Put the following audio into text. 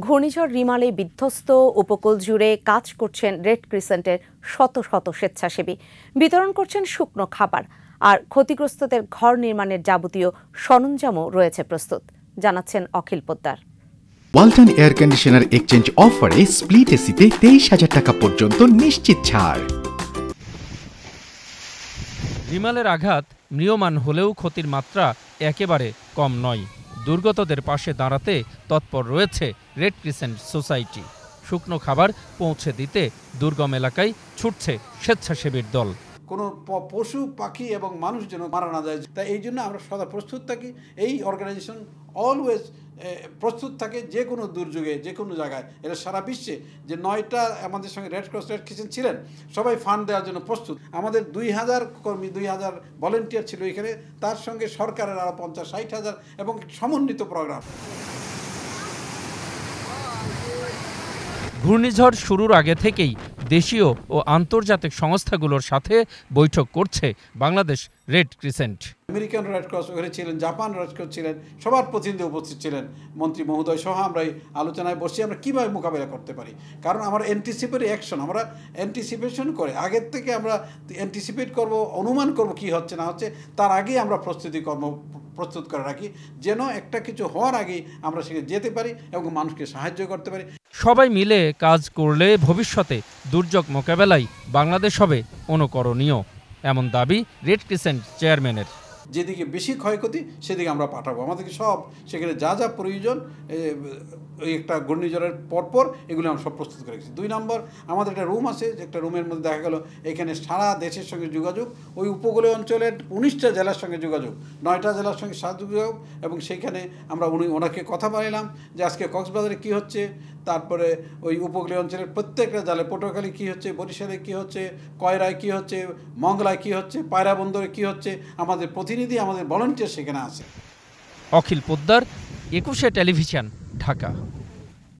ঘূর্ণিঝড় রিমালে বিধ্বস্ত উপকূল জুড়ে কাজ করছেন রেড ক্রিসেন্টের শত শত স্বেচ্ছাসেবী। বিতরণ করছেন শুকনো খাবার, আর ক্ষতিগ্রস্তদের ঘর নির্মাণের যাবতীয় সরঞ্জামও রয়েছে প্রস্তুত, জানাচ্ছেন Akhil Poddar. Walton air conditioner exchange অফারে স্প্লিট এসিতে 23,000 টাকা পর্যন্ত নিশ্চিত ছাড়। রিমালের আঘাত ম্রিয়মাণ হলেও ক্ষতির মাত্রা একেবারে কম নয়। দুর্গতদের পাশে দাঁড়াতে তৎপর রয়েছে রেড ক্রিসেন্ট সোসাইটি। শুকনো খাবার পৌঁছে দিতে দুর্গম এলাকায় ছুটছে স্বেচ্ছাসেবীর দল। কোনো পশু পাখি এবং মানুষ যেন মারা না যায়, তাই এই জন্য আমরা সদা প্রস্তুত থাকি। এই অর্গানাইজেশন অলওয়েজ প্রস্তুত থাকে যে কোনো দুর্যোগে, যে কোনো জায়গায়। এরা সারা বিশ্বে যে 9টা আমাদের সঙ্গে রেড ক্রস রেড ক্রিসেন্ট ছিলেন, সবাই ফান্ড দেওয়ার জন্য প্রস্তুত। আমাদের 2000 কর্মী, 2000 ভলেন্টিয়ার ছিল এখানে, তার সঙ্গে সরকারের আরও 50-60,000 এবং সমন্বিত প্রোগ্রাম। ঘূর্ণিঝড় শুরুর আগে থেকেই দেশীয় ও আন্তর্জাতিক সংস্থাগুলোর সাথে বৈঠক করছে Bangladesh red crescent. American red cross ওখানে ছিলেন, জাপান রেড ক্রস ছিলেন, সবার প্রতিনিধি উপস্থিত ছিলেন, মন্ত্রী মহোদয় সহ। আমরা এই আলোচনায় বসে আমরা কীভাবে মোকাবেলা করতে পারি, কারণ আমরা অ্যান্টিসিপেটরি অ্যাকশন, আমরা অ্যান্টিসিপেশন করে আগের থেকে আমরা অ্যান্টিসিপেট করব, অনুমান করব কী হচ্ছে না হচ্ছে, তার আগেই আমরা প্রস্তুত করে রাখি, যেন একটা কিছু হওয়ার আগেই আমরা সেখানে যেতে পারি এবং মানুষকে সাহায্য করতে পারি। সবাই মিলে কাজ করলে ভবিষ্যতে দুর্যোগ মোকাবেলায় বাংলাদেশ হবে অনুকরণীয়, এমন দাবি রেড ক্রিসেন্ট চেয়ারম্যানের। যেদিকে বেশি ক্ষয়ক্ষতি সেদিকে আমরা পাঠাবো। আমাদেরকে সব সেখানে যা যা প্রয়োজন ওই একটা ঘূর্ণিঝড়ের পরপর এগুলো আমরা সব প্রস্তুত করে রেখেছি। 2 নম্বর, আমাদের একটা রুম আছে, যে একটা রুমের মধ্যে দেখা গেল এখানে সারা দেশের সঙ্গে যোগাযোগ, ওই উপকূলীয় অঞ্চলের 19টা জেলার সঙ্গে যোগাযোগ, 9টা জেলার সঙ্গে যোগাযোগ, এবং সেইখানে আমরা ওনাকে কথা বলাইলাম যে আজকে কক্সবাজারে কী হচ্ছে, তারপরে ওই উপকূলীয় অঞ্চলের প্রত্যেকটা জেলায় পটুয়াখালী কী হচ্ছে, বরিশালে কী হচ্ছে, কয়রায় কী হচ্ছে, মংলায় কী হচ্ছে, পায়রা বন্দরে কী হচ্ছে। আমাদের প্রতিনিধি, আমাদের ভলান্টিয়ার সেখানে আছে। অখিল পোদ্দার, 21 টেলিভিশন, ঢাকা।